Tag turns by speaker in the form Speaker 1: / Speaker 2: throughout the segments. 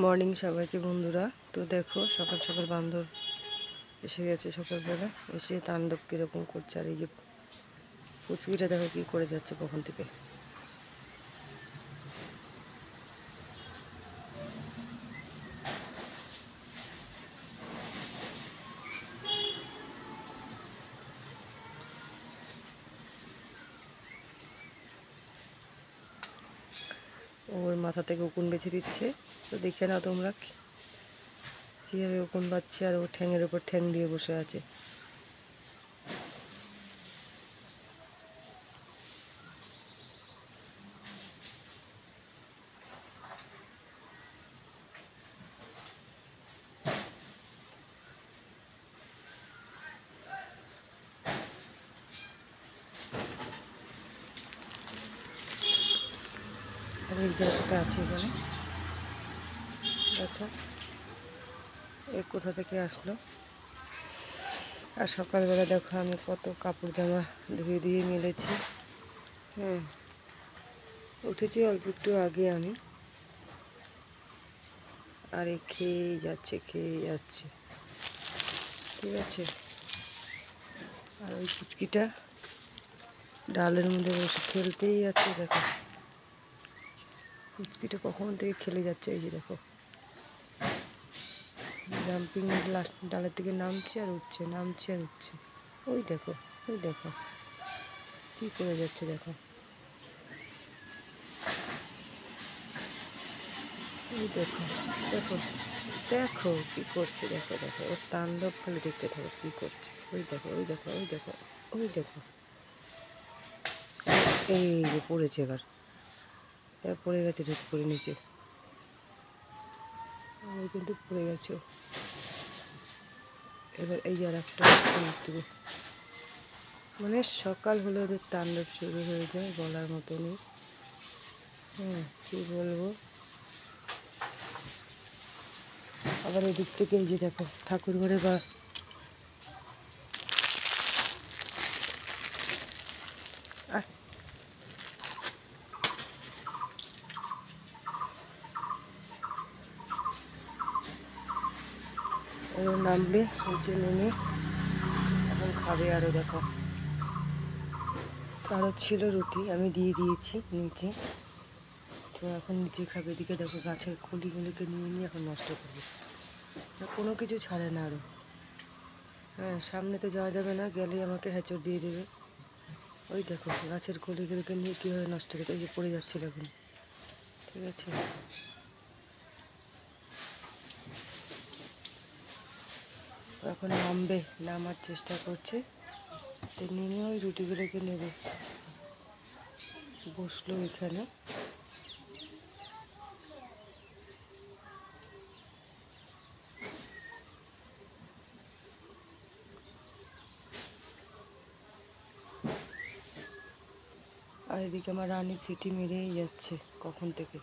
Speaker 1: Morning সবাইকে বন্ধুরা। তো দেখো সকাল সকাল বান্দর এসে গেছে। সকালবেলা এসে তাণ্ডব কীরকম করছে। আর এই যে পুচকিটা দেখো কী করে যাচ্ছে কখন থেকে। ওর মাথা থেকে উকুন বেছে দিচ্ছে। তো দেখে নাও তোমরা কীভাবে উকুন বাচ্ছে। আর ও ঠ্যাঙের ওপর ঠ্যাং দিয়ে বসে আছে। আর এই জায়গাটা আছে এখানে দেখো এ কোথা থেকে আসলো। আর সকালবেলা দেখো আমি কত কাপড় জামা ধুয়ে দিয়ে মেলেছি। হ্যাঁ, উঠেছি অল্প একটু আগে আমি। আর এই খেয়েই যাচ্ছে ঠিক আছে। আর ওই পুচকিটা ডালের মধ্যে বসে খেলতেই আছে। দেখো পুচকিটা কখন থেকে খেলে যাচ্ছে। এই যে দেখো জাম্পিং ডালের থেকে নামছে আর উঠছে। ওই দেখো কী করে যাচ্ছে। দেখো ওই দেখো কী করছে। দেখো ওর তাণ্ডব খালি দেখতে থাকো কী করছে। ওই দেখো এই যে পড়েছে। এবার পড়ে গেছে, ঢুকে পড়ে নিচে। আমি কিন্তু পড়ে গেছে। এবার এই যে আর একটা দেবো। মানে সকাল হলে ওদের তাণ্ডব শুরু হয়ে যায় বলার মতো নেই। হ্যাঁ, কী বলবো। আবার এদিক থেকে এই যে দেখো ঠাকুর ঘরে বা নামবে নিচে নেমে এখন খাবে। আরও দেখো আরও ছিল রুটি, আমি দিয়ে দিয়েছি নিচে। তো এখন নিচে খাবে। এদিকে দেখো গাছের খুঁটিগুলোকে নিয়ে এখন নষ্ট করবে। কোনো কিছু ছাড়ে না আরও। হ্যাঁ, সামনে তো যাওয়া যাবে না, গেলেই আমাকে হেঁচড় দিয়ে দেবে। ওই দেখো গাছের কলিগুলোকে নিয়ে কীভাবে নষ্ট করতে। এই যে পড়ে যাচ্ছিল এখন। ঠিক আছে, এখন নামার চেষ্টা করছে। তো নেমে ওই রুটিগুলোকে নেবে। বসলো এখানে। আর এদিকে আমার রানী সিটি মেরেই যাচ্ছে কখন থেকে।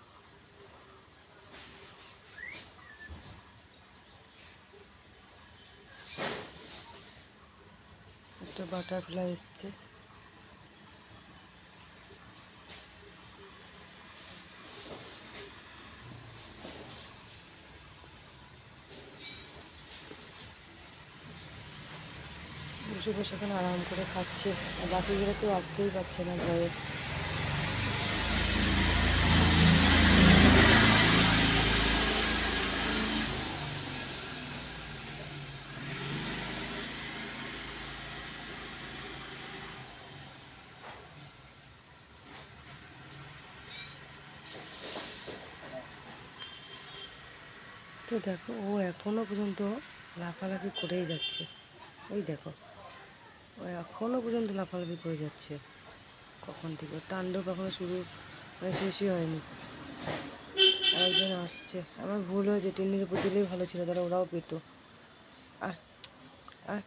Speaker 1: একটা বাটারফ্লাই এসছে। বসে বসে এখন আরাম করে খাচ্ছে। আর বাকিগুলো কেউ আসতেই পারছে না ভয়ে। তো দেখো ও এখনও পর্যন্ত লাফালাফি করেই যাচ্ছে। ওই দেখো ও এখনও পর্যন্ত লাফালাফি করে যাচ্ছে। কখন থেকে তাণ্ডব এখনও শুরু শেষই হয়নি। আরেকজন আসছে। আমার ভুল হয়েছে, টিনের উপর দিলেই ভালো ছিল, তারা ওরাও পেতো। আর আর